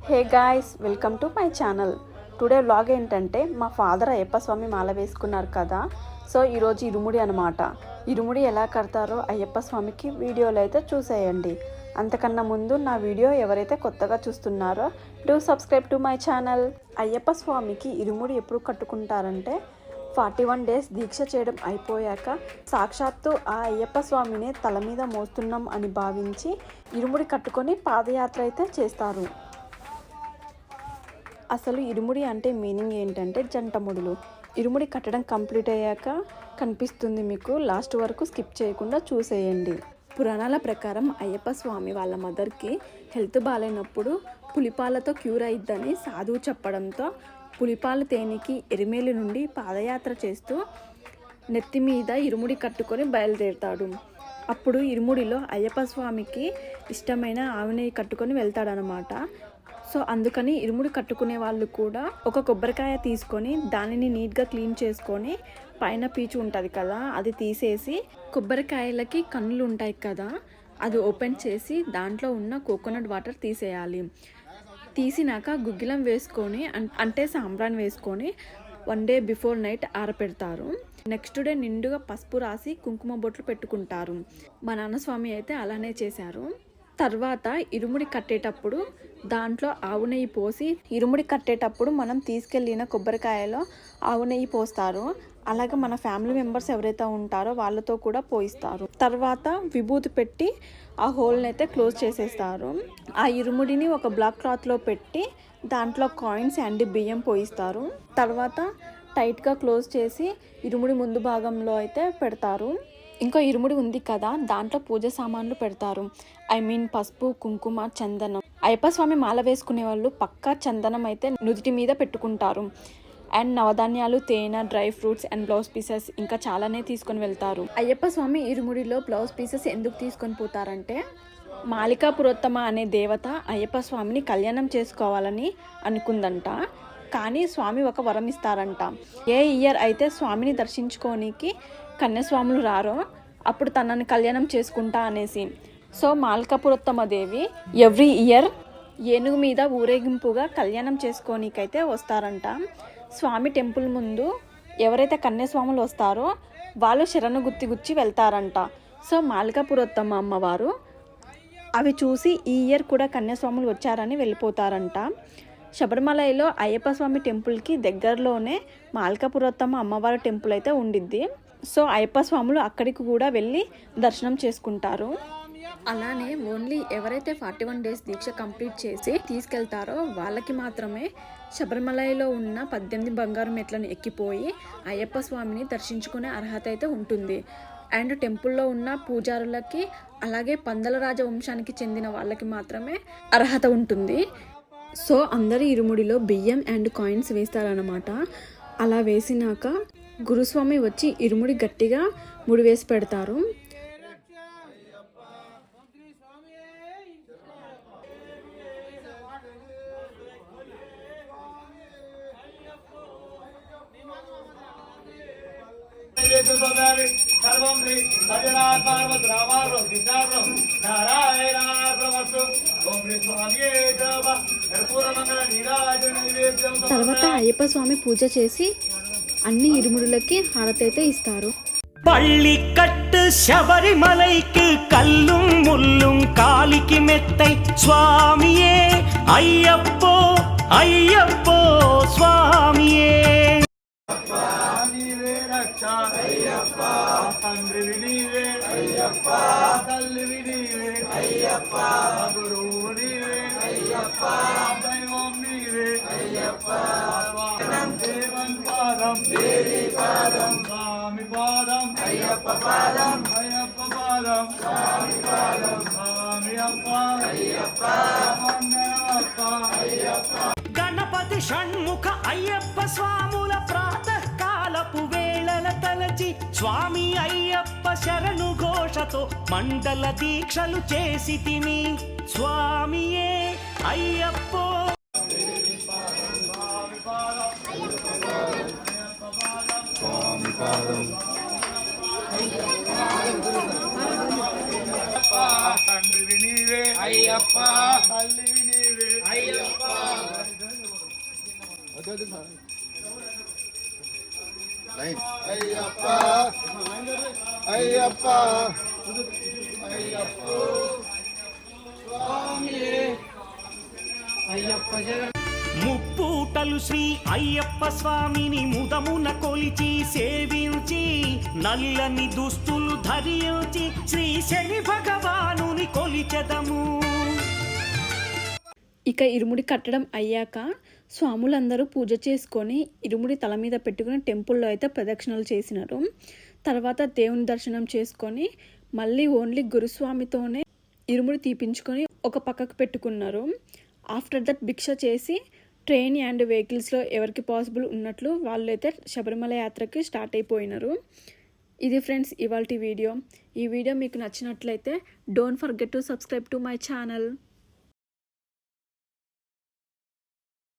Hey guys, welcome to my channel. Today vlog ఏంటంటే మా father Ayyappa స్వామి మాల వేసుకున్నారు కదా. సో ఈరోజు ఇరుముడి అనమాట. ఇరుముడి ఎలా కడతారో అయ్యప్ప స్వామికి వీడియోలో అయితే చూసేయండి. అంతకన్నా ముందు నా వీడియో ఎవరైతే కొత్తగా చూస్తున్నారో do subscribe to my channel. Ayyappa స్వామికి ఇరుముడి ఎప్పుడు కట్టుకుంటారంటే 41 డేస్ దీక్ష చేయడం అయిపోయాక సాక్షాత్తు ఆ అయ్యప్ప స్వామిని తల మీద మోస్తున్నాం అని భావించి ఇరుముడి కట్టుకొని పాదయాత్ర అయితే చేస్తారు. అసలు ఇరుముడి అంటే మీనింగ్ ఏంటంటే జంటముడులు. ఇరుముడి కట్టడం కంప్లీట్ అయ్యాక కనిపిస్తుంది మీకు. లాస్ట్ వరకు స్కిప్ చేయకుండా చూసేయండి. పురాణాల ప్రకారం అయ్యప్ప స్వామి వాళ్ళ మదర్కి హెల్త్ బాగాలేనప్పుడు పులిపాలతో క్యూర్ అయిద్దని సాధువు చెప్పడంతో పులిపాల తేనికి ఎరిమేలి నుండి పాదయాత్ర చేస్తూ నెత్తి మీద ఇరుముడి కట్టుకొని బయలుదేరుతాడు. అప్పుడు ఇరుముడిలో అయ్యప్ప స్వామికి ఇష్టమైన ఆవు నెయ్యి కట్టుకొని వెళ్తాడనమాట. సో అందుకని ఇరుముడి కట్టుకునే వాళ్ళు కూడా ఒక కొబ్బరికాయ తీసుకొని దానిని నీట్గా క్లీన్ చేసుకొని పైన పీచు ఉంటుంది కదా అది తీసేసి, కొబ్బరికాయలకి కన్నులు ఉంటాయి కదా అది ఓపెన్ చేసి దాంట్లో ఉన్న కోకోనట్ వాటర్ తీసేయాలి. తీసినాక గుగ్గిలం వేసుకొని అంటే సాంబ్రాన్ వేసుకొని 1 డే బిఫోర్ నైట్ ఆరపెడతారు. నెక్స్ట్ డే నిండుగా పసుపు రాసి కుంకుమ బొట్లు పెట్టుకుంటారు. మా నాన్న స్వామి అయితే అలానే చేశారు. తర్వాత ఇరుముడి కట్టేటప్పుడు దాంట్లో ఆవు నెయ్యి పోసి, ఇరుముడి కట్టేటప్పుడు మనం తీసుకెళ్ళిన కొబ్బరికాయలో ఆవు నెయ్యి పోస్తారు. అలాగే మన ఫ్యామిలీ మెంబర్స్ ఎవరైతే ఉంటారో వాళ్ళతో కూడా పోయిస్తారు. తర్వాత విభూతి పెట్టి ఆ హోల్ని అయితే క్లోజ్ చేసేస్తారు. ఆ ఇరుముడిని ఒక బ్లాక్ క్లాత్లో పెట్టి దాంట్లో కాయిన్స్ అండ్ బియ్యం పోయిస్తారు. తర్వాత టైట్గా క్లోజ్ చేసి ఇరుముడి ముందు భాగంలో అయితే పెడతారు. ఇంకో ఇరుముడి ఉంది కదా దాంట్లో పూజ సామాన్లు పెడతారు. పసుపు, కుంకుమ, చందనం. అయ్యప్ప స్వామి మాల వేసుకునే వాళ్ళు పక్కా చందనం అయితే నుదుటి మీద పెట్టుకుంటారు. అండ్ నవధాన్యాలు, తేనె, dry fruits and blouse pieces ఇంకా చాలానే తీసుకొని వెళ్తారు. అయ్యప్ప స్వామి ఇరుముడిలో బ్లౌజ్ పీసెస్ ఎందుకు తీసుకొని పోతారంటే మాలికా పురోత్తమ అనే దేవత అయ్యప్ప స్వామిని కళ్యాణం చేసుకోవాలని అనుకుందంట. కానీ స్వామి ఒక వరం ఇస్తారంట. ఏ ఇయర్ అయితే స్వామిని దర్శించుకోనికి కన్యాస్వాములు రారో అప్పుడు తనని కళ్యాణం చేసుకుంటా అనేసి. సో మాలికాపురోత్తమ దేవి ఎవ్రీ ఇయర్ ఏనుగు మీద ఊరేగింపుగా కళ్యాణం చేసుకోనికైతే వస్తారంట. స్వామి టెంపుల్ ముందు ఎవరైతే కన్యాస్వాములు వస్తారో వాళ్ళు శరణు గుచ్చి వెళ్తారంట. సో మాలికాపురోత్తమ అమ్మవారు అవి చూసి ఈ ఇయర్ కూడా కన్యాస్వాములు వచ్చారని వెళ్ళిపోతారంట. శబరిమలలో అయ్యప్ప స్వామి టెంపుల్కి దగ్గరలోనే మాలికాపురోత్తమ అమ్మవారి టెంపుల్ అయితే ఉండిద్ది. సో అయ్యప్ప స్వాములు అక్కడికి కూడా వెళ్ళి దర్శనం చేసుకుంటారు. అలానే ఓన్లీ ఎవరైతే 41 డేస్ దీక్ష కంప్లీట్ చేసి తీసుకెళ్తారో వాళ్ళకి మాత్రమే శబరిమలలో ఉన్న 18 బంగారు మెట్లను ఎక్కిపోయి అయ్యప్ప స్వామిని దర్శించుకునే అర్హత అయితే ఉంటుంది. అండ్ టెంపుల్లో ఉన్న పూజారులకి అలాగే పందల రాజ వంశానికి చెందిన వాళ్ళకి మాత్రమే అర్హత ఉంటుంది. సో అందరి ఇరుముడిలో బియ్యం అండ్ కాయిన్స్ వేస్తారనమాట. అలా వేసినాక గురుస్వామి వచ్చి ఇరుముడి గట్టిగా ముడివేసి పెడతారు. తర్వాత అయ్యప్ప స్వామి పూజ చేసి అన్ని ఇరుముడులకి హారతి అయితే ఇస్తారు. பள்ளிக்கட்டு சபரிமலைக்கு கல்லும் முள்ளும் காலிக்கு மெத்தை சுவாமியே ஐயப்போ ஐயப்போ சுவாமியே. గణపతి షణ్ముఖ అయ్యప్ప స్వాముల ప్రాతకాలపు వేళల తలచి స్వామి అయ్యప్ప శరణు ఘోషతో మండల దీక్షలు చేసితిమి స్వామియే అయ్యప్పో. తండ్రివి నీవే అయ్యప్ప, తల్లివి నీవే అయ్యప్ప. అయ్యప్ప అయ్యప్ప అయ్యప్ప స్వామి అయ్యప్ప ముప్పూటలు శ్రీ అయ్యప్ప స్వామిని ముదమున కొలిచి సేవించి నల్లని దుస్తులు ధరించి శ్రీ శని భగవానుని కొలిచెదము. ఇక ఇరుముడి కట్టడం అయ్యాక స్వాములందరూ పూజ చేసుకొని ఇరుముడి తల మీద పెట్టుకుని టెంపుల్లో అయితే ప్రదక్షిణలు చేసినారు. తర్వాత దేవుని దర్శనం చేసుకొని మళ్ళీ ఓన్లీ గురుస్వామితోనే ఇరుముడి తీపించుకొని ఒక పక్కకు పెట్టుకున్నారు. ఆఫ్టర్ దట్ భిక్ష చేసి ట్రైన్ అండ్ వెహికల్స్లో ఎవరికి పాసిబుల్ ఉన్నట్లు వాళ్ళైతే శబరిమల యాత్రకి స్టార్ట్ అయిపోయినారు. ఇది ఫ్రెండ్స్ ఇవాల్టి వీడియో. ఈ వీడియో మీకు నచ్చినట్లయితే don't forget to subscribe to my channel.